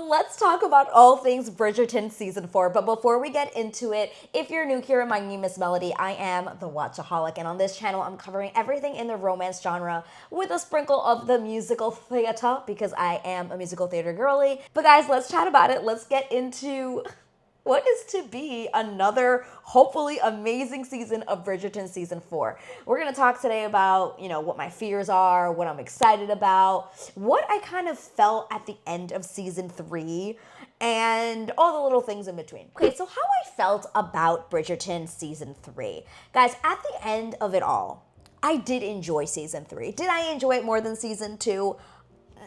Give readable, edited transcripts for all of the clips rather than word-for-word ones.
let's talk about all things Bridgerton season 4. But before we get into it, if you're new here, my name is Melody. I am the Watchaholic, and on this channel, I'm covering everything in the romance genre with a sprinkle of the musical theater because I am a musical theater girly. But guys, let's chat about it. Let's get into what is to be another hopefully amazing season of Bridgerton season 4. We're going to talk today about, what my fears are, what I'm excited about, what I kind of felt at the end of season 3, and all the little things in between. Okay, so how I felt about Bridgerton season 3. Guys, at the end of it all, I did enjoy season 3. Did I enjoy it more than season 2?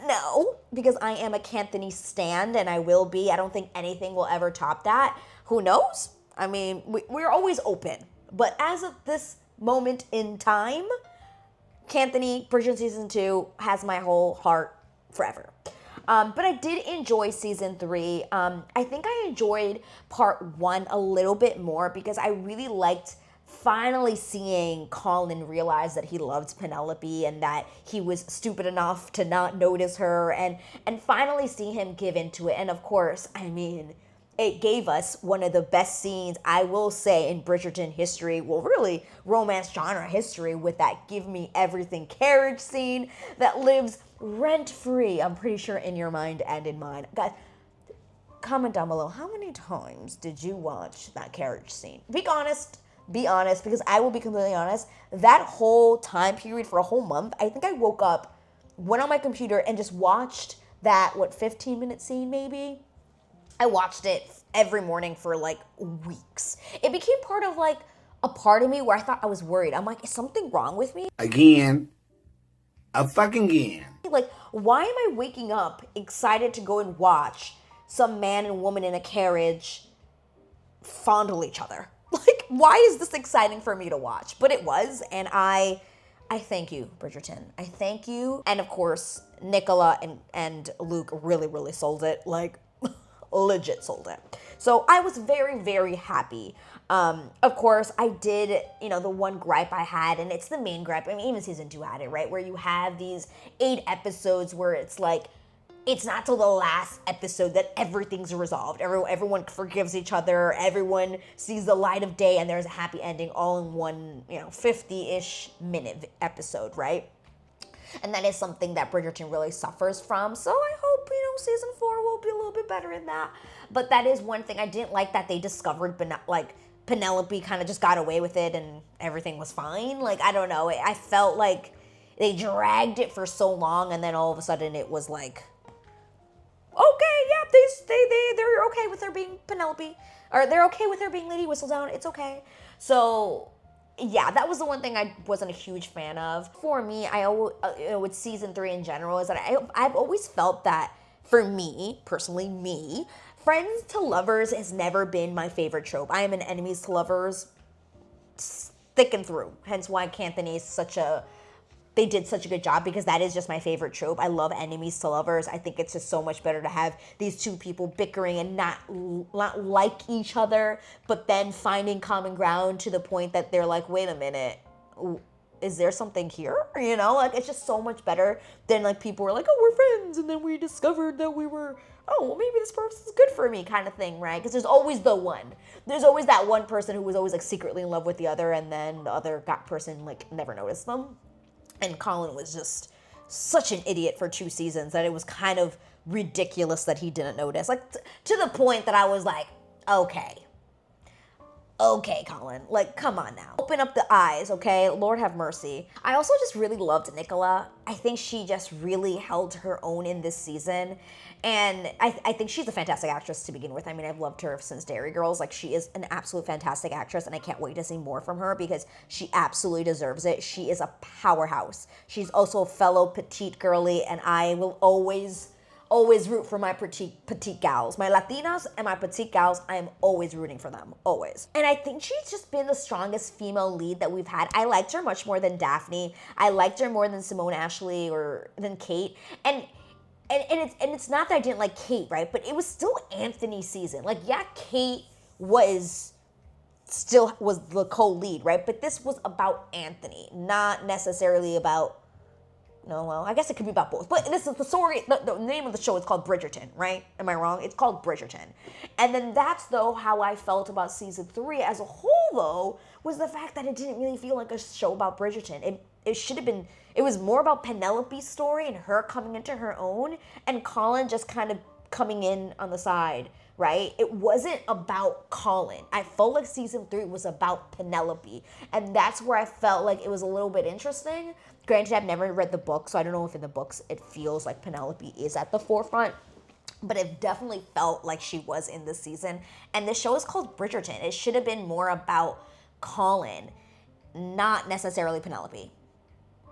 No, because I am a Canthony stan, and I will be. I don't think anything will ever top that. Who knows? I mean, we're always open. But as of this moment in time, Canthony, Bridgerton season 2 has my whole heart forever. But I did enjoy season 3. I think I enjoyed part 1 a little bit more because I really liked finally seeing Coughlan realize that he loved Penelope and that he was stupid enough to not notice her, and finally see him give into it. And of course, I mean, it gave us one of the best scenes, I will say, in Bridgerton history, well, really, romance genre history, with that give me everything carriage scene that lives rent-free, I'm pretty sure, in your mind and in mine. Guys, comment down below, how many times did you watch that carriage scene? Be honest, because I will be completely honest, that whole time period for a whole month, I think I woke up, went on my computer, and just watched that, 15-minute scene maybe? I watched it every morning for like weeks. It became part of like a part of me where I thought I was worried. I'm like, is something wrong with me? Again. A fucking again. Like, why am I waking up excited to go and watch some man and woman in a carriage fondle each other? Like, why is this exciting for me to watch? But it was, and I thank you, Bridgerton. I thank you. And of course, Nicola and Luke really, really sold it. Like, legit sold it. So I was very, very happy. Of course, I did, the one gripe I had, and it's the main gripe. I mean, even season 2 had it, right? Where you have these 8 episodes where it's like, it's not till the last episode that everything's resolved. Everyone forgives each other. Everyone sees the light of day, and there's a happy ending all in one, 50-ish minute episode, right? And that is something that Bridgerton really suffers from. So I hope, season 4 will be a little bit better in that. But that is one thing I didn't like, that they discovered, like, Penelope kind of just got away with it and everything was fine. Like, I don't know. I felt like they dragged it for so long, and then all of a sudden it was like, okay, yeah, they're okay with her being Penelope, or they're okay with her being Lady Whistledown. It's okay. So yeah, that was the one thing I wasn't a huge fan of. For me, I with season 3 in general, is that I've always felt that, for me personally, friends to lovers has never been my favorite trope. I am an enemies to lovers thick and through. Hence why Canthony is they did such a good job, because that is just my favorite trope. I love enemies to lovers. I think it's just so much better to have these two people bickering and not like each other, but then finding common ground to the point that they're like, wait a minute, is there something here? Like, it's just so much better than like people were like, oh, we're friends, and then we discovered that we were, oh, well, maybe this person's good for me kind of thing, right? Because there's always there's always that one person who was always like secretly in love with the other, and then the other person like never noticed them. And Coughlan was just such an idiot for 2 seasons that it was kind of ridiculous that he didn't notice. Like, to the point that I was like, okay, Coughlan, like, come on now. Open up the eyes, okay? Lord have mercy. I also just really loved Nicola. I think she just really held her own in this season. And I think she's a fantastic actress to begin with. I mean, I've loved her since Dairy Girls. Like, she is an absolute fantastic actress, and I can't wait to see more from her because she absolutely deserves it. She is a powerhouse. She's also a fellow petite girly, and I will always root for my petite gals. My Latinas and my petite gals, I am always rooting for them, always. And I think she's just been the strongest female lead that we've had. I liked her much more than Daphne. I liked her more than Simone Ashley or than Kate. And it's not that I didn't like Kate, right? But it was still Anthony's season. Like, yeah, Kate was the co-lead, right? But this was about Anthony, not necessarily about No, well, I guess it could be about both. But this is the story. The name of the show is called Bridgerton, right? Am I wrong? It's called Bridgerton. And then that's, though, how I felt about season 3 as a whole, though, was the fact that it didn't really feel like a show about Bridgerton. It should have been, it was more about Penelope's story and her coming into her own, and Colin just kind of coming in on the side, right? It wasn't about Colin. I felt like season 3 was about Penelope, and that's where I felt like it was a little bit interesting. Granted, I've never read the book, so I don't know if in the books it feels like Penelope is at the forefront, but it definitely felt like she was in this season. And the show is called Bridgerton. It should have been more about Colin, not necessarily Penelope,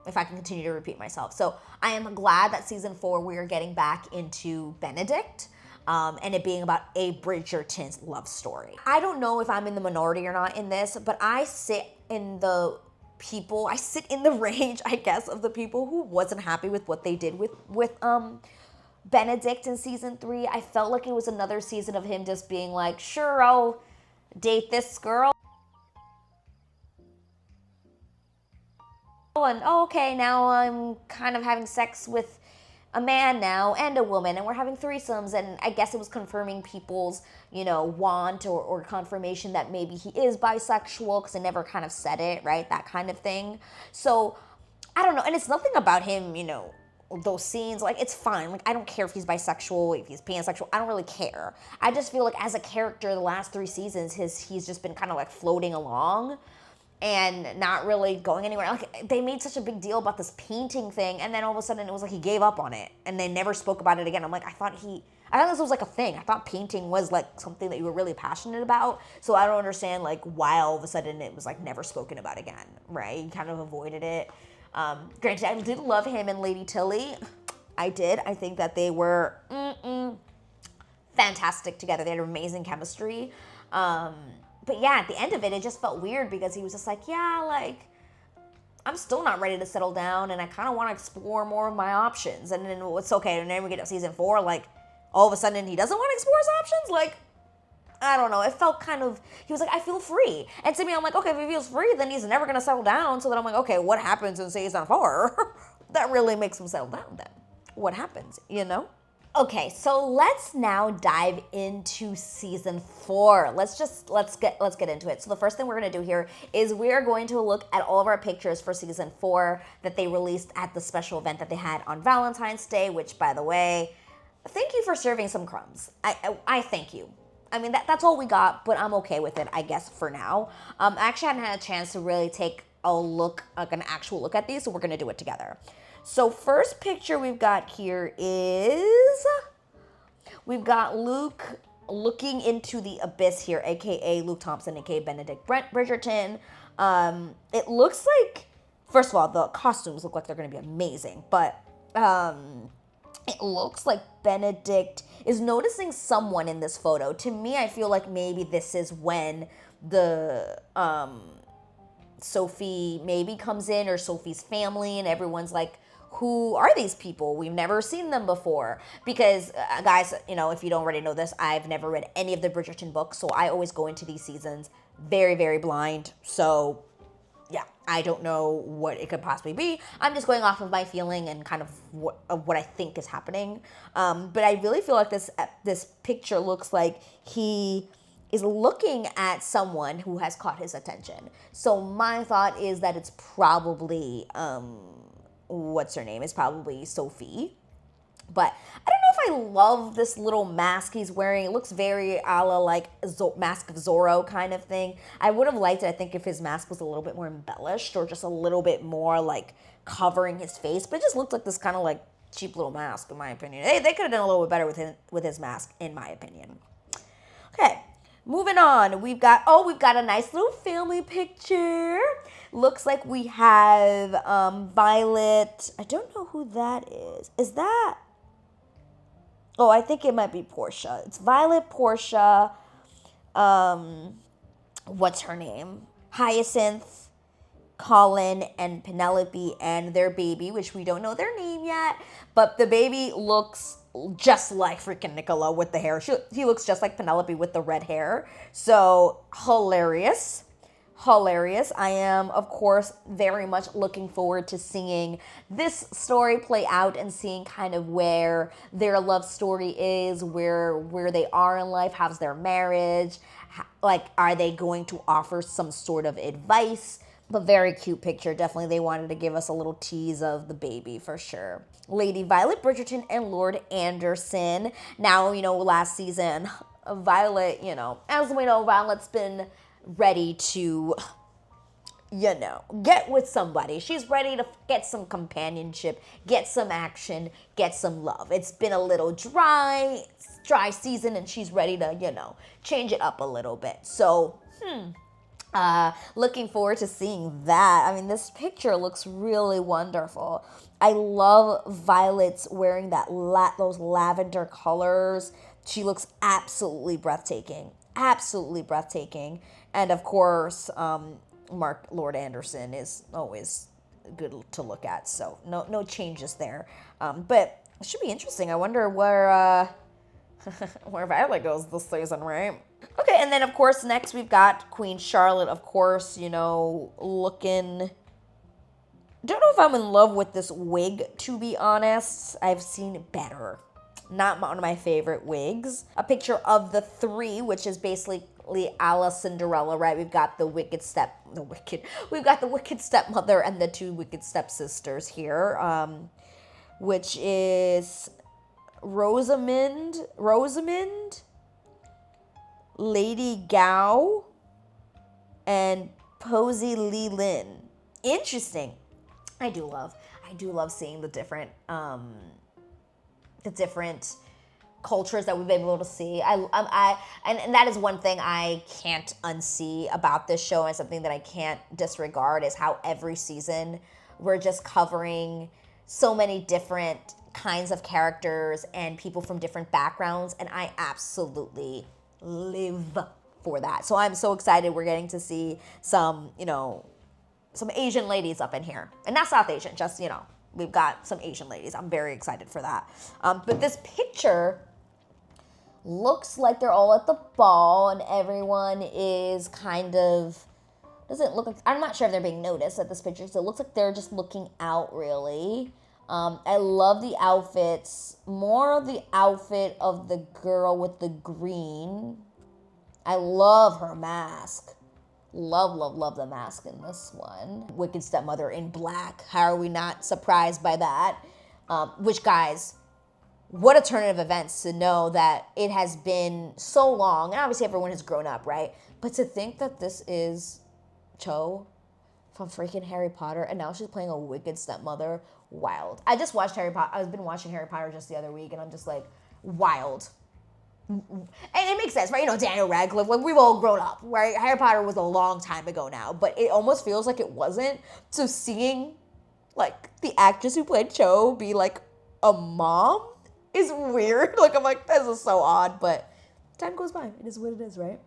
if I can continue to repeat myself. So I am glad that season 4 we are getting back into Benedict, and it being about a Bridgerton's love story. I don't know if I'm in the minority or not in this, but I sit in the range, I guess, of the people who wasn't happy with what they did with Benedict in season 3. I felt like it was another season of him just being like, sure, I'll date this girl. And okay, now I'm kind of having sex with a man now and a woman, and we're having threesomes, and I guess it was confirming people's, want or confirmation that maybe he is bisexual, because they never kind of said it, right? That kind of thing. So, I don't know, and it's nothing about him, those scenes, like, it's fine. Like, I don't care if he's bisexual, if he's pansexual, I don't really care. I just feel like as a character, the last 3 seasons, he's just been kind of like floating along and not really going anywhere. Like, they made such a big deal about this painting thing, and then all of a sudden it was like he gave up on it, and they never spoke about it again. I'm like, I thought this was like a thing. I thought painting was like something that you were really passionate about, so I don't understand like why all of a sudden it was like never spoken about again, right? You kind of avoided it. Granted, I did love him and Lady Tilly. I did. I think that they were fantastic together. They had amazing chemistry. But yeah, at the end of it, it just felt weird because he was just like, yeah, like, I'm still not ready to settle down, and I kind of want to explore more of my options. And then it's okay, and then we get to season 4, like, all of a sudden he doesn't want to explore his options? Like, I don't know. It felt kind of, he was like, I feel free. And to me, I'm like, okay, if he feels free, then he's never going to settle down. So then I'm like, okay, what happens in season 4? That really makes him settle down then. What happens, Okay, so let's now dive into season 4. Let's get into it. So the first thing we're going to do here is we are going to look at all of our pictures for season 4 that they released at the special event that they had on Valentine's Day, which, by the way, thank you for serving some crumbs. I thank you. I mean, that's all we got, but I'm okay with it, I guess, for now. I actually hadn't had a chance to really take a look, like an actual look at these, so we're going to do it together. So first picture we've got here is, we've got Luke looking into the abyss here, aka Luke Thompson, aka Benedict Bridgerton. It looks like, first of all, the costumes look like they're going to be amazing, but it looks like Benedict is noticing someone in this photo. To me, I feel like maybe this is when the Sophie maybe comes in, or Sophie's family, and everyone's like, who are these people? We've never seen them before. Because, guys, if you don't already know this, I've never read any of the Bridgerton books, so I always go into these seasons very, very blind. So, yeah, I don't know what it could possibly be. I'm just going off of my feeling and kind of what I think is happening. But I really feel like this picture looks like he is looking at someone who has caught his attention. So my thought is that it's probably, what's her name? It's probably Sophie. But I don't know if I love this little mask he's wearing. It looks very a la like Mask of Zorro kind of thing. I would have liked it, I think, if his mask was a little bit more embellished or just a little bit more like covering his face. But it just looked like this kind of like cheap little mask, in my opinion. They could have done a little bit better with his mask, in my opinion. Okay, moving on. We've got a nice little family picture. Looks like we have Violet. I don't know who that is. Is that? Oh, I think it might be Portia. It's Violet, Portia, what's her name? Hyacinth, Colin, and Penelope, and their baby, which we don't know their name yet, but the baby looks just like freaking Nicola with the hair. He looks just like Penelope with the red hair. So, hilarious. hilarious. I am, of course, very much looking forward to seeing this story play out and seeing kind of where their love story is, where they are in life, how's their marriage, like, are they going to offer some sort of advice? But very cute picture. Definitely they wanted to give us a little tease of the baby for sure. Lady Violet Bridgerton and Lord Anderson. Now, last season, Violet, as we know, Violet's been ready to, get with somebody. She's ready to get some companionship, get some action, get some love. It's been a little dry season, and she's ready to, change it up a little bit. So, looking forward to seeing that. I mean, this picture looks really wonderful. I love Violet's wearing those lavender colors. She looks absolutely breathtaking. Absolutely breathtaking. And of course, Lord Anderson is always good to look at. So no changes there. But it should be interesting. I wonder where Violet goes this season, right? Okay, and then of course next we've got Queen Charlotte, of course, looking. Don't know if I'm in love with this wig, to be honest. I've seen better. Not one of my favorite wigs. A picture of the three, which is basically a la Cinderella, right? We've got we've got the wicked stepmother and the two wicked stepsisters here, which is Rosamund, Lady Gao, and Posy Lee Lin. Interesting. I do love seeing the different cultures that we've been able to see. And that is one thing I can't unsee about this show, and something that I can't disregard, is how every season we're just covering so many different kinds of characters and people from different backgrounds, and I absolutely live for that. So I'm so excited we're getting to see some Asian ladies up in here. And not South Asian, just, we've got some Asian ladies. I'm very excited for that. But this picture looks like they're all at the ball and everyone is kind of, doesn't look like, I'm not sure if they're being noticed at this picture, so it looks like they're just looking out, really. I love the outfits. More of the outfit of the girl with the green. I love her mask. Love the mask in this one. Wicked stepmother in black. How are we not surprised by that? Which, guys, what a turn of events to know that it has been so long. And obviously everyone has grown up, right? But to think that this is Cho from freaking Harry Potter, and now she's playing a wicked stepmother. Wild. I just watched Harry Potter. I've been watching Harry Potter just the other week, and I'm just like, wild. And it makes sense, right? Daniel Radcliffe, like, we've all grown up, right? Harry Potter was a long time ago now, but it almost feels like it wasn't. So seeing, like, the actress who played Cho be, like, a mom is weird. Like, I'm like, this is so odd, but time goes by. It is what it is, right?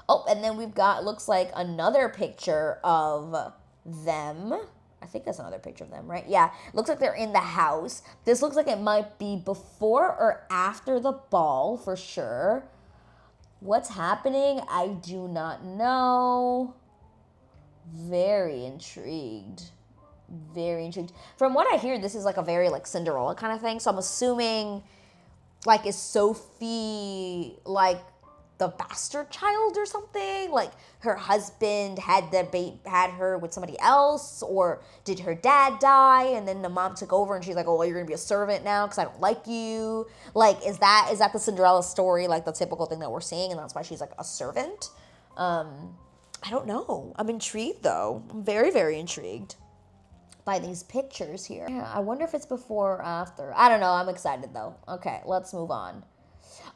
Oh, and then we've got, looks like, another picture of them. I think that's another picture of them, right? Yeah, looks like they're in the house. This looks like it might be before or after the ball, for sure. What's happening? I do not know. Very intrigued. From what I hear, this is like a very, like, Cinderella kind of thing. So I'm assuming, like, is Sophie, like, the bastard child or something? Like, her husband had her with somebody else, or did her dad die and then the mom took over and she's like, oh, well, you're gonna be a servant now because I don't like you? Like, is that the Cinderella story, like the typical thing that we're seeing, and that's why she's like a servant? I don't know. I'm intrigued though. I'm very, very intrigued by these pictures here. Yeah, I wonder if it's before or after. I don't know. I'm excited though. Okay, let's move on.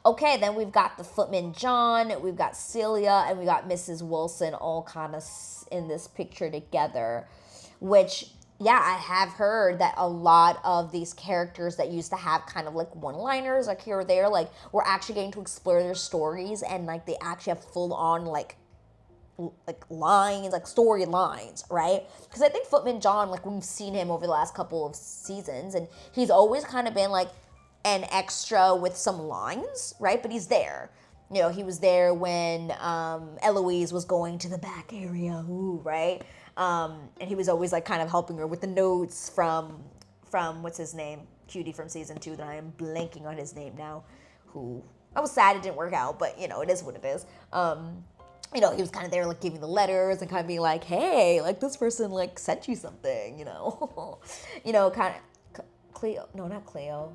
Okay, then we've got the footman John, we've got Celia, and we got Mrs. Wilson all kind of in this picture together, which, yeah, I have heard that a lot of these characters that used to have kind of like one-liners, like here or there, like, we're actually getting to explore their stories, and like they actually have full-on like lines, like storylines, right? Because I think footman John, like, we've seen him over the last couple of seasons, and he's always kind of been like an extra with some lines, right? But he's there. You know, he was there when Eloise was going to the back area, right? And he was always like kind of helping her with the notes from what's his name, Cutie from season 2 that I am blanking on his name now, who I was sad it didn't work out, but you know, it is what it is. You know, he was kind of there like giving the letters and kind of being like, hey, like this person like sent you something, you know. You know, kind of Cleo, no, not Cleo.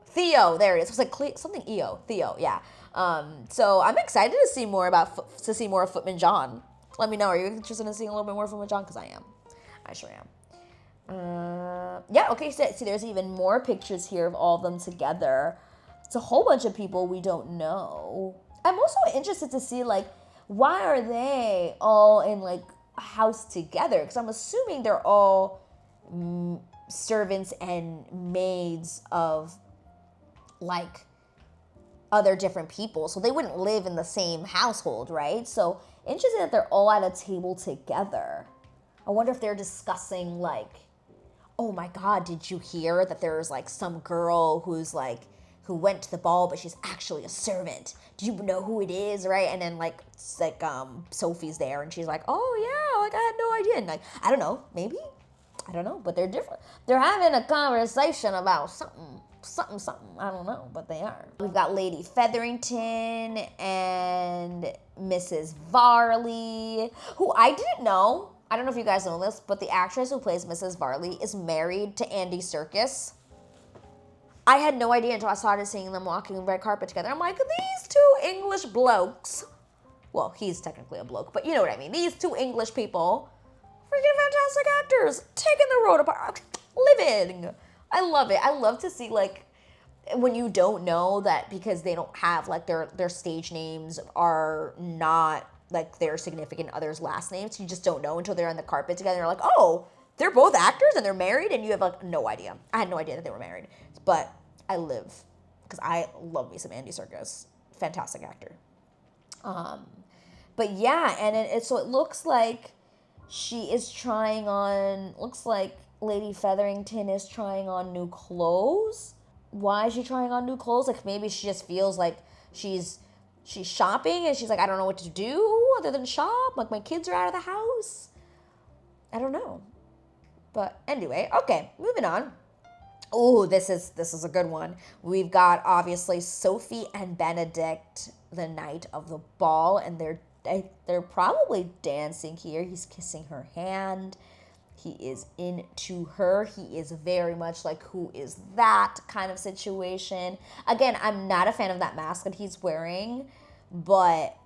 Theo, there it is. It was like something EO, Theo, yeah. So I'm excited to see more of Footman John. Let me know. Are you interested in seeing a little bit more of Footman John? Because I am. I sure am. Yeah. Okay. So see, there's even more pictures here of all of them together. It's a whole bunch of people we don't know. I'm also interested to see like why are they all in like a house together? Because I'm assuming they're all servants and maids of like other different people, so they wouldn't live in the same household, right? So interesting that they're all at a table together. I wonder if they're discussing like, oh my god, did you hear that there's like some girl who went to the ball but she's actually a servant? Do you know who it is, right? And then like Sophie's there and she's like, oh yeah, like I had no idea. And like, I don't know, maybe, I don't know, but they're different. They're having a conversation about something, I don't know, but they are. We've got Lady Featherington and Mrs. Varley, who I didn't know. I don't know if you guys know this, but the actress who plays Mrs. Varley is married to Andy Serkis. I had no idea until I started seeing them walking the red carpet together. I'm like, these two English blokes. Well, he's technically a bloke, but you know what I mean. These two English people, freaking fantastic actors, taking the road apart, living. I love it. I love to see like when you don't know that because they don't have like their stage names are not like their significant other's last names. You just don't know until they're on the carpet together. You're like, oh, they're both actors and they're married, and you have like no idea. I had no idea that they were married, but I live because I love me some Andy Serkis, fantastic actor. But yeah, and so it looks like she is trying on. Looks like Lady Featherington is trying on new clothes. Why is she trying on new clothes? Like maybe she just feels like she's shopping and she's like, I don't know what to do other than shop. Like my kids are out of the house. I don't know. But anyway, okay, moving on. Oh, this is a good one. We've got obviously Sophie and Benedict the night of the ball, and they're probably dancing here. He's kissing her hand. He is into her. He is very much like, who is that kind of situation. Again, I'm not a fan of that mask that he's wearing, but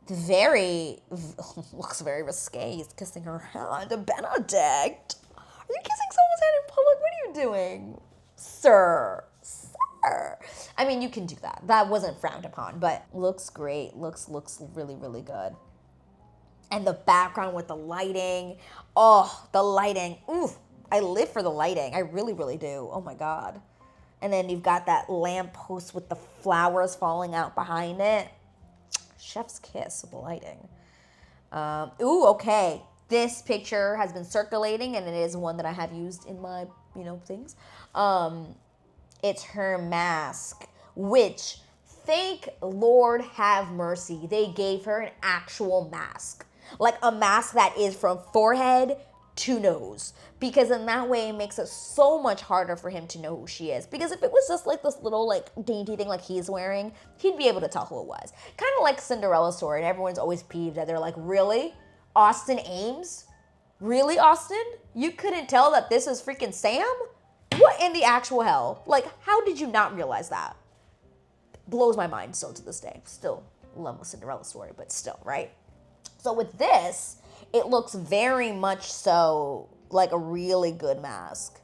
looks very risque. He's kissing her hand. Benedict, are you kissing someone's hand in public? What are you doing? Sir. I mean, you can do that. That wasn't frowned upon, but looks great. Looks really, really good. And the background with the lighting. Oh, the lighting. Ooh, I live for the lighting. I really, really do. Oh my God. And then you've got that lamppost with the flowers falling out behind it. Chef's kiss with the lighting. Ooh, okay. This picture has been circulating, and it is one that I have used in my, things. It's her mask, which, thank Lord have mercy, they gave her an actual mask. Like a mask that is from forehead to nose. Because in that way, it makes it so much harder for him to know who she is. Because if it was just like this little like dainty thing like he's wearing, he'd be able to tell who it was. Kind of like Cinderella's story, and everyone's always peeved that they're like, really? Austin Ames? Really, Austin? You couldn't tell that this is freaking Sam? What in the actual hell? Like, how did you not realize that? Blows my mind still to this day. Still love the Cinderella story, but still, right? So with this, it looks very much so like a really good mask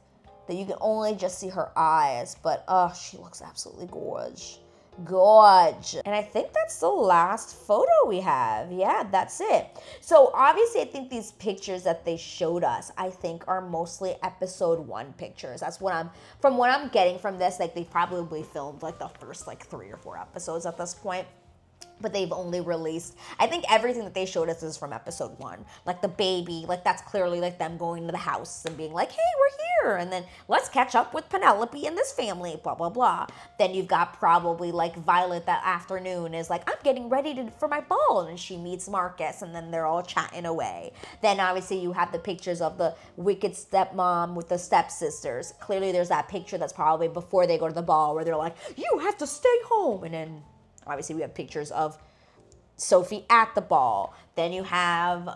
that you can only just see her eyes, but oh, she looks absolutely gorge. Gorge. And I think that's the last photo we have. Yeah, that's it. So obviously I think these pictures that they showed us, I think are mostly episode 1 pictures. That's from what I'm getting from this, like they probably filmed like the first like 3 or 4 episodes at this point. but they've only released, I think everything that they showed us is from episode 1. Like the baby, like that's clearly like them going to the house and being like, hey, we're here, and then let's catch up with Penelope and this family, blah blah blah. Then you've got probably like Violet that afternoon is like, I'm getting ready for my ball, and she meets Marcus, and then they're all chatting away. Then obviously you have the pictures of the wicked stepmom with the stepsisters. Clearly there's that picture that's probably before they go to the ball where they're like, you have to stay home, and then obviously, we have pictures of Sophie at the ball. Then you have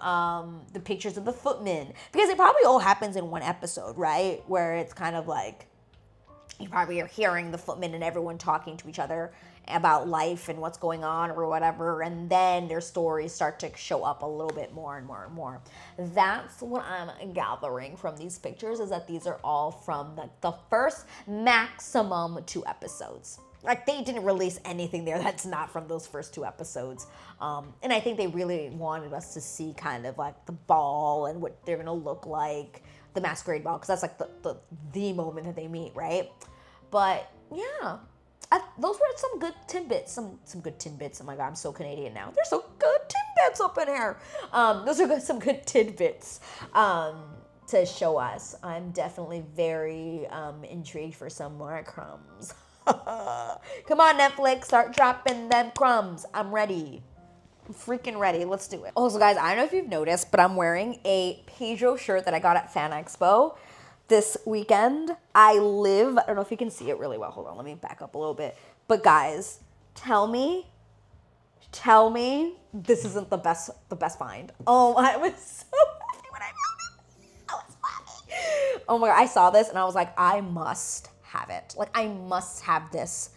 the pictures of the footmen. Because it probably all happens in one episode, right? Where it's kind of like, you probably are hearing the footmen and everyone talking to each other about life and what's going on or whatever. And then their stories start to show up a little bit more and more and more. That's what I'm gathering from these pictures, is that these are all from the first maximum 2 episodes. Like, they didn't release anything there that's not from those first 2 episodes. And I think they really wanted us to see kind of like the ball and what they're gonna look like, the masquerade ball, because that's like the moment that they meet, right? But yeah, those were some good tidbits. Some good tidbits. Oh my God, I'm so Canadian now. There's so good tidbits up in here. Those are some good tidbits to show us. I'm definitely very intrigued for some more crumbs. Come on, Netflix, start dropping them crumbs. I'm ready. I'm freaking ready. Let's do it. Also, guys, I don't know if you've noticed, but I'm wearing a Pedro shirt that I got at Fan Expo this weekend. I don't know if you can see it really well. Hold on, let me back up a little bit. But guys, tell me this isn't the best find. Oh, I was so happy when I found it. I was happy. Oh my God, I saw this and I was like, I must have it. Like, I must have this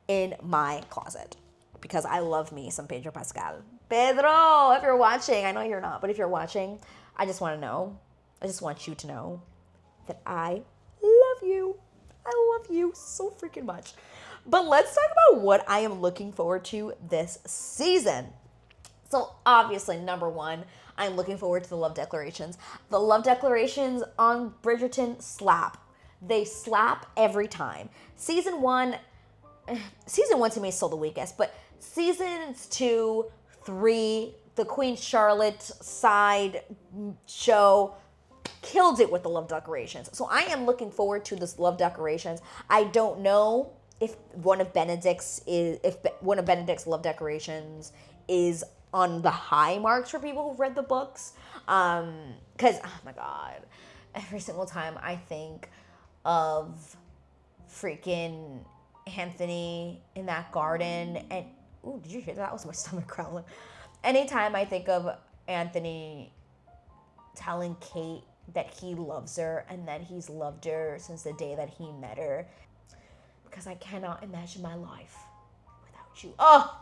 in my closet because I love me some Pedro Pascal. Pedro, if you're watching, I know you're not, but if you're watching, I just want you to know that I love you. I love you so freaking much. But let's talk about what I am looking forward to this season. So obviously, number 1, I'm looking forward to the love declarations. The love declarations on Bridgerton slap. They slap every time. Season 1 to me is still the weakest, but seasons 2, 3, the Queen Charlotte side show killed it with the love declarations. So I am looking forward to this love declarations. I don't know if one of Benedict's love declarations is on the high marks for people who've read the books. Because, oh my God, every single time I think of freaking Anthony in that garden, and ooh, did you hear that? That was my stomach growling. Anytime I think of Anthony telling Kate that he loves her and that he's loved her since the day that he met her, because I cannot imagine my life without you. Oh!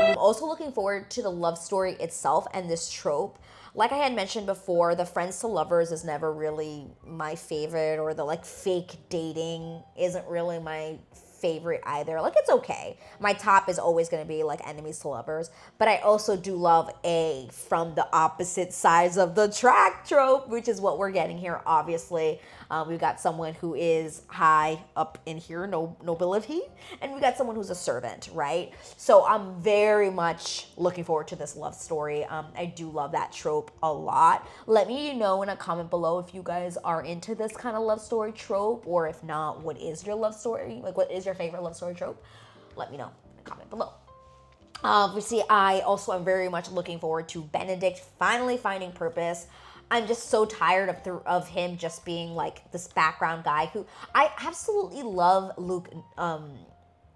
I'm also looking forward to the love story itself and this trope. Like I had mentioned before, the friends to lovers is never really my favorite, or the like fake dating isn't really my favorite either. Like, it's okay. My top is always going to be like enemies to lovers, but I also do love a from the opposite sides of the track trope, which is what we're getting here. Obviously, we've got someone who is high up in here, nobility, and we got someone who's a servant, right? So I'm very much looking forward to this love story. I do love that trope a lot. Let me know in a comment below if you guys are into this kind of love story trope, or if not, what is your love story? Like, what is your favorite love story trope? Let me know in a comment below. Obviously, I also am very much looking forward to Benedict finally finding purpose. I'm just so tired of him just being like this background guy who I absolutely love. Luke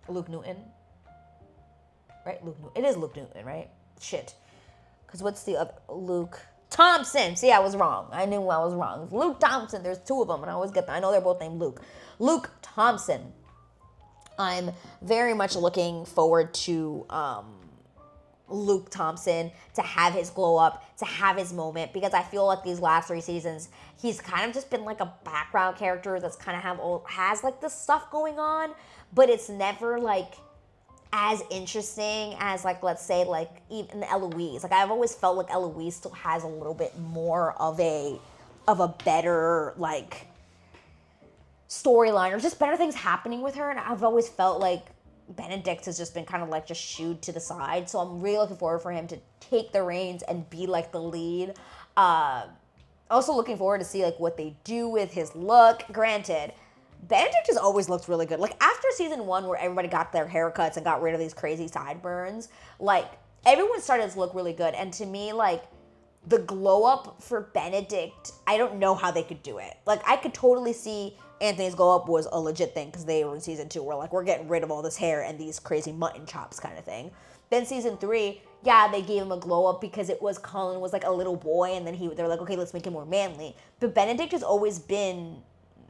Newton, right? It is Luke Newton, right? Shit, because what's the other Luke? Thompson. See, I was wrong. I knew I was wrong. It's Luke Thompson. There's 2 of them, and I always get them. I know they're both named Luke. Luke Thompson. I'm very much looking forward to Luke Thompson to have his glow up, to have his moment, because I feel like these last 3 seasons, he's kind of just been like a background character that's kind of has like this stuff going on, but it's never like as interesting as, like, let's say, like, even Eloise. Like, I've always felt like Eloise still has a little bit more of a better, like, storyline or just better things happening with her. And I've always felt like Benedict has just been kind of like just shooed to the side. So I'm really looking forward for him to take the reins and be like the lead. Also looking forward to see like what they do with his look. Granted, Benedict has always looked really good. Like after season 1 where everybody got their haircuts and got rid of these crazy sideburns, like everyone started to look really good. And to me, like the glow up for Benedict, I don't know how they could do it. Like I could totally see Anthony's glow up was a legit thing because they were in season 2 where like we're getting rid of all this hair and these crazy mutton chops kind of thing. Then season 3, yeah, they gave him a glow up because it was Cullen was like a little boy and then they were like, okay, let's make him more manly. But Benedict has always been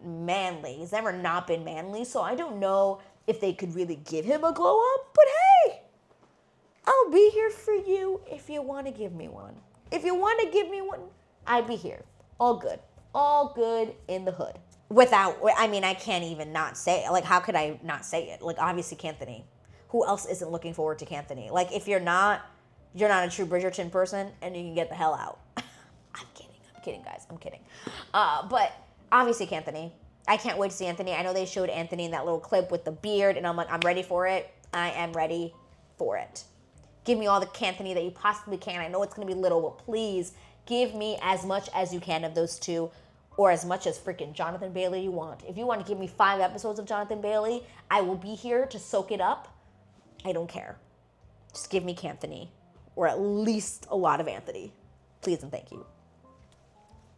manly. He's never not been manly, so I don't know if they could really give him a glow up. But hey, I'll be here for you if you want to give me one. If you want to give me one, I'd be here. All good. All good in the hood. I can't even not say it. Like, how could I not say it? Like, obviously, Canthony. Who else isn't looking forward to Canthony? Like, if you're not a true Bridgerton person, and you can get the hell out. I'm kidding, guys. I'm kidding. But obviously, Canthony. I can't wait to see Anthony. I know they showed Anthony in that little clip with the beard, and I'm like, I'm ready for it. I am ready for it. Give me all the Canthony that you possibly can. I know it's going to be little, but please give me as much as you can of those two, or as much as freaking Jonathan Bailey you want. If you want to give me 5 episodes of Jonathan Bailey, I will be here to soak it up. I don't care. Just give me Canthony, or at least a lot of Anthony. Please and thank you.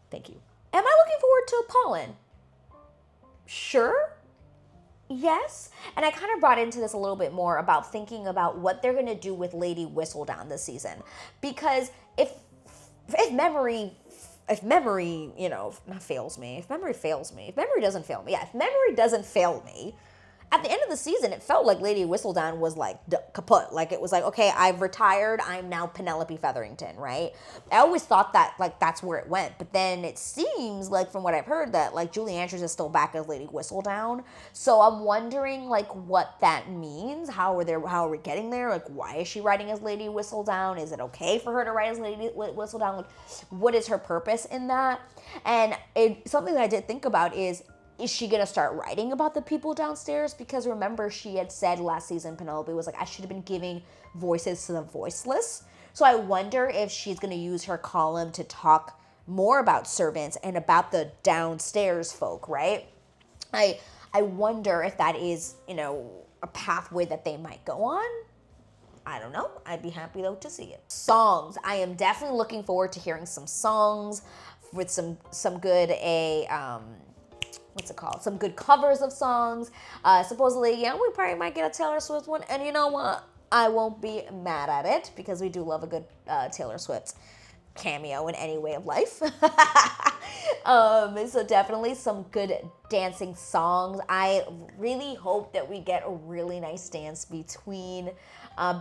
Thank you. Am I looking forward to Pollen? Sure. Yes. And I kind of brought into this a little bit more about thinking about what they're going to do with Lady Whistledown this season. Because if memory, fails me, if memory doesn't fail me, at the end of the season, it felt like Lady Whistledown was like kaput. Like it was like, okay, I've retired. I'm now Penelope Featherington, right? I always thought that like that's where it went. But then it seems like from what I've heard that like Julie Andrews is still back as Lady Whistledown. So I'm wondering like what that means. How are we getting there? Like why is she writing as Lady Whistledown? Is it okay for her to write as Lady Whistledown? Like what is her purpose in that? And something that I did think about is she going to start writing about the people downstairs? Because remember, she had said last season, Penelope was like, I should have been giving voices to the voiceless. So I wonder if she's going to use her column to talk more about servants and about the downstairs folk, right? I wonder if that is, a pathway that they might go on. I don't know. I'd be happy, though, to see it. Songs. I am definitely looking forward to hearing some songs with some good some good covers of songs. Supposedly, we probably might get a Taylor Swift one. And you know what? I won't be mad at it because we do love a good Taylor Swift cameo in any way of life. So definitely some good dancing songs. I really hope that we get a really nice dance between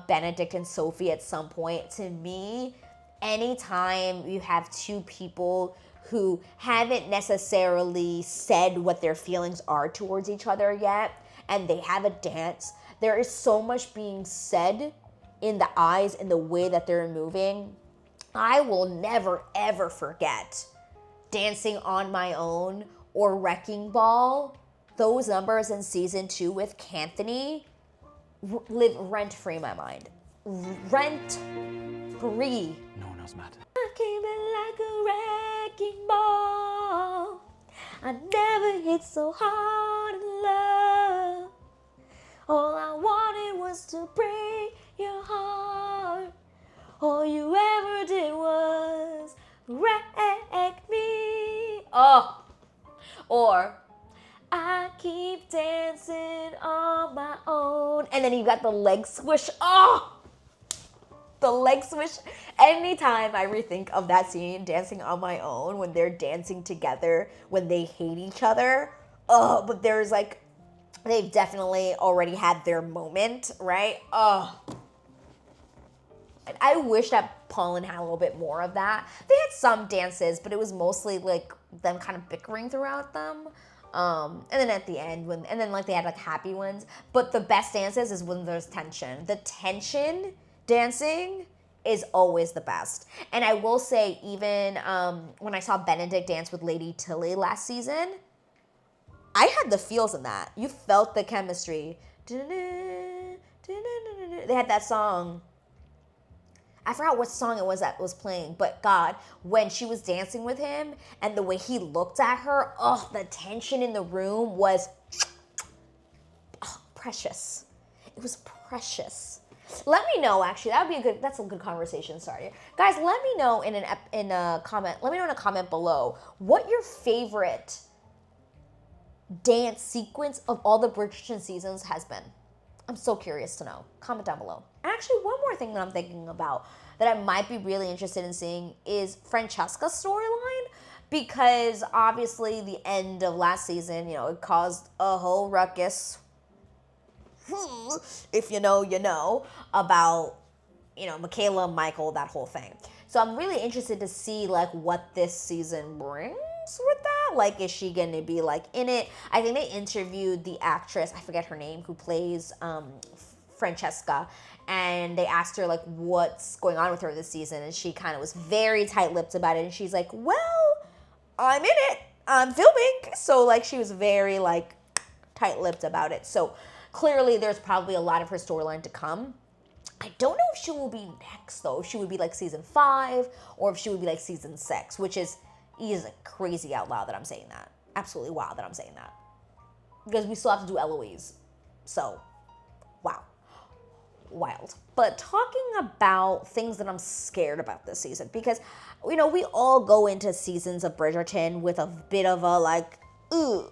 Benedict and Sophie at some point. To me, anytime you have two people who haven't necessarily said what their feelings are towards each other yet, and they have a dance, there is so much being said in the eyes and the way that they're moving. I will never, ever forget Dancing on My Own or Wrecking Ball. Those numbers in season 2 with Canthony live rent-free in my mind. Rent-free. No one else matters. I came in like a wrecking ball. I never hit so hard in love. All I wanted was to break your heart. All you ever did was wreck me. Oh. Or I keep dancing on my own. And then you got the leg swish. Oh. The leg swish. Anytime I rethink of that scene, Dancing on My Own, when they're dancing together, when they hate each other. Oh, but there's like, they've definitely already had their moment, right? Oh. I wish that Pollen had a little bit more of that. They had some dances, but it was mostly like them kind of bickering throughout them. And then at the end, they had like happy ones. But the best dances is when there's tension. The tension dancing is always the best. And I will say, even when I saw Benedict dance with Lady Tilly last season, I had the feels in that. You felt the chemistry. They had that song. I forgot what song it was that was playing, but God, when she was dancing with him and the way he looked at her, oh, the tension in the room was precious. It was precious. Let me know, actually, that's a good conversation starter. Guys, let me know in a comment below what your favorite dance sequence of all the Bridgerton seasons has been. I'm so curious to know. Comment down below. And actually, one more thing that I'm thinking about that I might be really interested in seeing is Francesca's storyline, because obviously the end of last season, it caused a whole ruckus. If you know, you know, about, Michaela, Michael, that whole thing. So I'm really interested to see, what this season brings with that. Is she going to be, in it? I think they interviewed the actress, I forget her name, who plays Francesca, and they asked her, what's going on with her this season, and she kind of was very tight-lipped about it, and she's like, well, I'm in it. I'm filming. So, she was very, tight-lipped about it. So, clearly, there's probably a lot of her storyline to come. I don't know if she will be next, though. If she would be, season 5, or if she would be, season 6, which is crazy out loud that I'm saying that. Absolutely wild that I'm saying that. Because we still have to do Eloise. So, wow. Wild. But talking about things that I'm scared about this season, because, we all go into seasons of Bridgerton with a bit of a, ooh,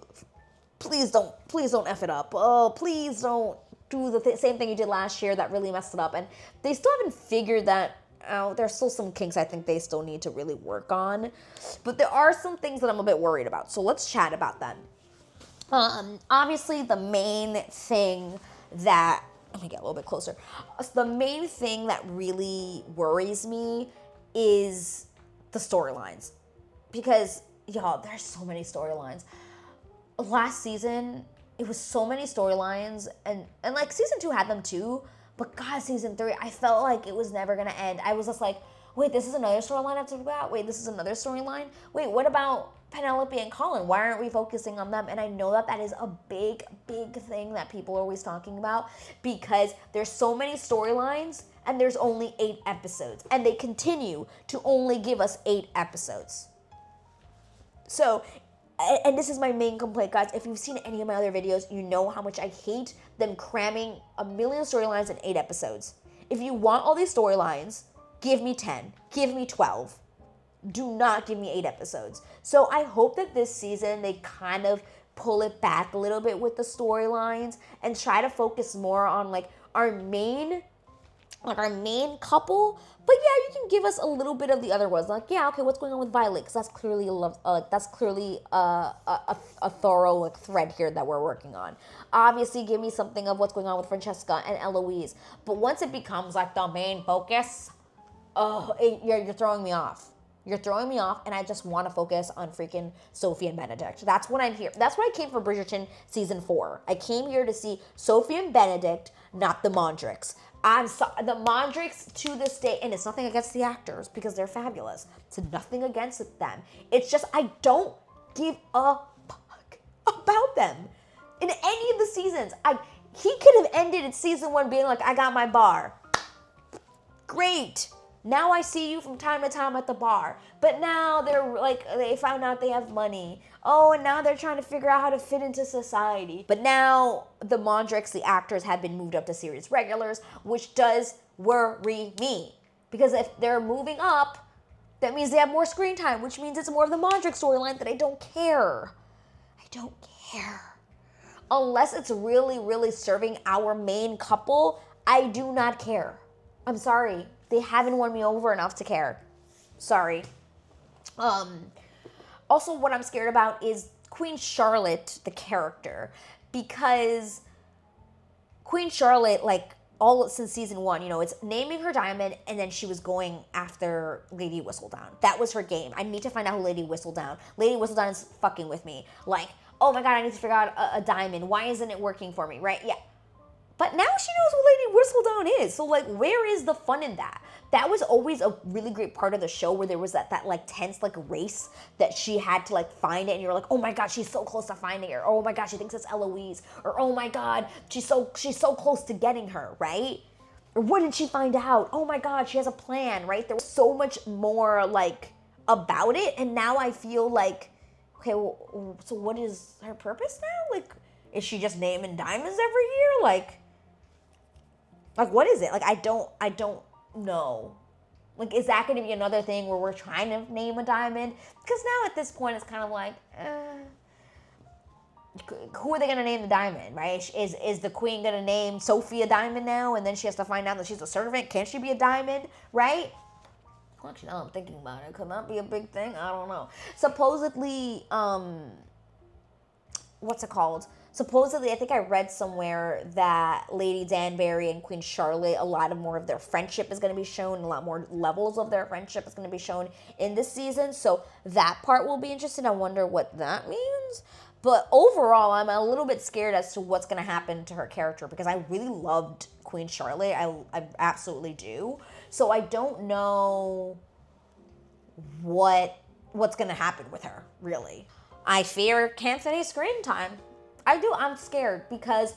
please don't F it up. Oh, please don't do the same thing you did last year that really messed it up. And they still haven't figured that out. There's still some kinks I think they still need to really work on. But there are some things that I'm a bit worried about. So let's chat about that. Obviously, the main thing that... Let me get a little bit closer. The main thing that really worries me is the storylines. Because, y'all, there's so many storylines. Last season, it was so many storylines, and season 2 had them too, but God, season 3, I felt like it was never gonna end. I was just like, wait, this is another storyline I have to talk about? Wait, this is another storyline? Wait, what about Penelope and Colin? Why aren't we focusing on them? And I know that is a big, big thing that people are always talking about, because there's so many storylines, and there's only 8 episodes, and they continue to only give us 8 episodes. So, and this is my main complaint, guys. If you've seen any of my other videos, you know how much I hate them cramming a million storylines in 8 episodes. If you want all these storylines, give me 10. Give me 12. Do not give me 8 episodes. So I hope that this season they kind of pull it back a little bit with the storylines and try to focus more on our main couple. But yeah, you can give us a little bit of the other ones. Okay, what's going on with Violet? Because that's clearly a thorough thread here that we're working on. Obviously, give me something of what's going on with Francesca and Eloise. But once it becomes the main focus, you're throwing me off. You're throwing me off, and I just want to focus on freaking Sophie and Benedict. That's what I'm here. That's why I came for Bridgerton season 4. I came here to see Sophie and Benedict, not the Mondricks. I'm sorry, the Mondricks to this day, and it's nothing against the actors because they're fabulous. It's nothing against them. It's just I don't give a fuck about them in any of the seasons. He could have ended in season 1 being I got my bar. Great. Now I see you from time to time at the bar. But now they're they found out they have money. Oh, and now they're trying to figure out how to fit into society. But now the Mondricks, the actors, have been moved up to series regulars, which does worry me. Because if they're moving up, that means they have more screen time, which means it's more of the Mondrick storyline that I don't care. I don't care. Unless it's really, really serving our main couple, I do not care. I'm sorry. They haven't won me over enough to care. Sorry. Also, what I'm scared about is Queen Charlotte, the character. Because Queen Charlotte, all since season 1, it's naming her diamond, and then she was going after Lady Whistledown. That was her game. I need to find out who Lady Whistledown. Lady Whistledown is fucking with me. Oh my God, I need to figure out a diamond. Why isn't it working for me, right? Yeah. But now she knows who Lady Whistledown is. So, where is the fun in that? that was always a really great part of the show, where there was that like tense like race that she had to like find it, and you're like, oh my god, she's so close to finding it, or oh my god, she thinks it's Eloise, or oh my god, she's so close to getting her, right? Or what did she find out? Oh my god, she has a plan, right? There was so much more like about it, and now I feel like, okay, well, so what is her purpose now? Like, is she just naming diamonds every year? Like what is it? Like, I don't know. Like, is that going to be another thing where we're trying to name a diamond? Because now at this point, it's kind of like, who are they going to name the diamond, right? Is the queen going to name Sophie a diamond now, and then she has to find out that she's a servant? Can she be a diamond, right? Well, actually, now I'm thinking about it. Could that be a big thing? I don't know. Supposedly, what's it called? Supposedly, I think I read somewhere that Lady Danbury and Queen Charlotte, a lot more of their friendship is going to be shown, a lot more levels of their friendship is going to be shown in this season. So that part will be interesting. I wonder what that means. But overall, I'm a little bit scared as to what's going to happen to her character, because I really loved Queen Charlotte. I absolutely do. So I don't know what's going to happen with her, really. I fear Canthony's screen time. I do. I'm scared because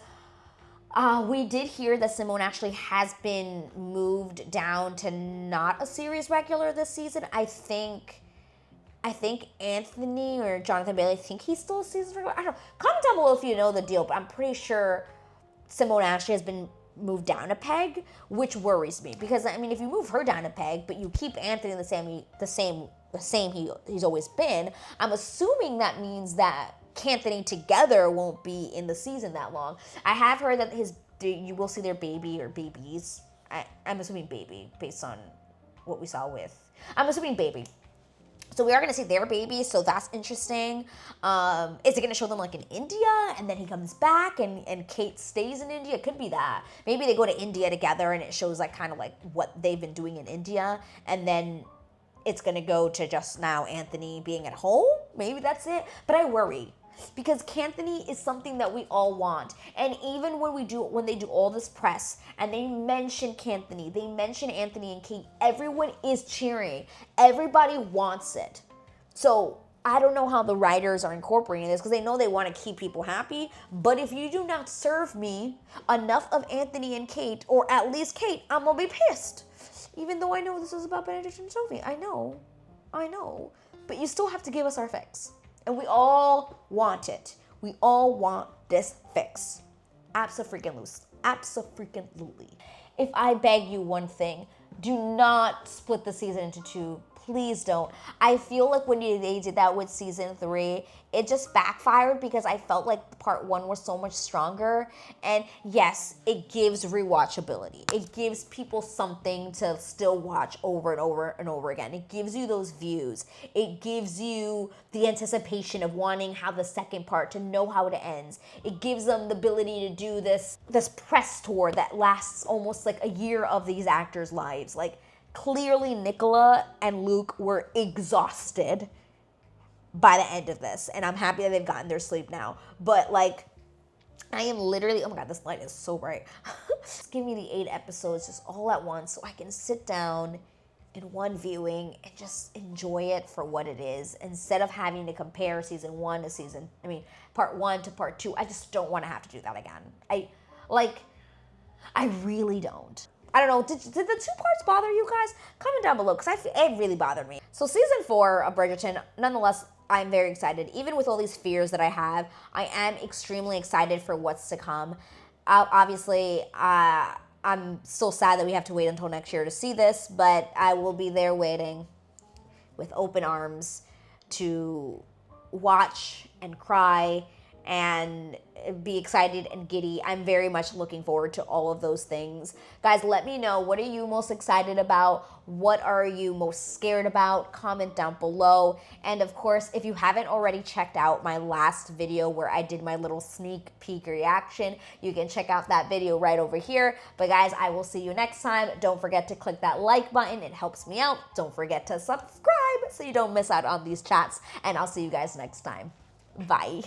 we did hear that Simone actually has been moved down to not a series regular this season. I think Anthony or Jonathan Bailey think he's still a season regular. I don't know. Comment down below if you know the deal, but I'm pretty sure Simone actually has been moved down a peg, which worries me, because I mean, if you move her down a peg, but you keep Anthony the same he's always been, I'm assuming that means that Canthony together won't be in the season that long. I have heard that you will see their baby or babies. I'm assuming baby based on what we saw with. I'm assuming baby. So we are going to see their baby, so that's interesting. Is it going to show them like in India, and then he comes back and Kate stays in India? It could be that. Maybe they go to India together and it shows like kind of like what they've been doing in India, and then it's going to go to just now Anthony being at home. Maybe that's it. But I worry, because Canthony is something that we all want. And even when they do all this press and they mention Canthony, they mention Anthony and Kate, everyone is cheering. Everybody wants it. So I don't know how the writers are incorporating this, because they know they want to keep people happy. But if you do not serve me enough of Anthony and Kate, or at least Kate, I'm going to be pissed. Even though I know this is about Benedict and Sophie. I know. But you still have to give us our fix. And we all want it. We all want this fix. Abso-freaking-lutely. If I beg you one thing, do not split the season into two. Please don't. I feel like when they did that with season 3, it just backfired, because I felt like part 1 was so much stronger. And yes, it gives rewatchability. It gives people something to still watch over and over and over again. It gives you those views. It gives you the anticipation of wanting how the second part, to know how it ends. It gives them the ability to do this press tour that lasts almost like a year of these actors' lives. Like, clearly Nicola and Luke were exhausted by the end of this, and I'm happy that they've gotten their sleep now. But like, I am literally, oh my god, this light is so bright. Just give me the 8 episodes just all at once, so I can sit down in one viewing and just enjoy it for what it is, instead of having to compare part 1 to part 2. I just don't want to have to do that again. I really don't. I don't know, did the 2 parts bother you guys? Comment down below, because it really bothered me. So season 4 of Bridgerton, nonetheless, I'm very excited. Even with all these fears that I have, I am extremely excited for what's to come. Obviously, I'm still sad that we have to wait until next year to see this, but I will be there waiting with open arms to watch and cry and be excited and giddy. I'm very much looking forward to all of those things. Guys, let me know, what are you most excited about? What are you most scared about? Comment down below. And of course, if you haven't already checked out my last video where I did my little sneak peek reaction, you can check out that video right over here. But guys, I will see you next time. Don't forget to click that like button. It helps me out. Don't forget to subscribe so you don't miss out on these chats. And I'll see you guys next time. Bye.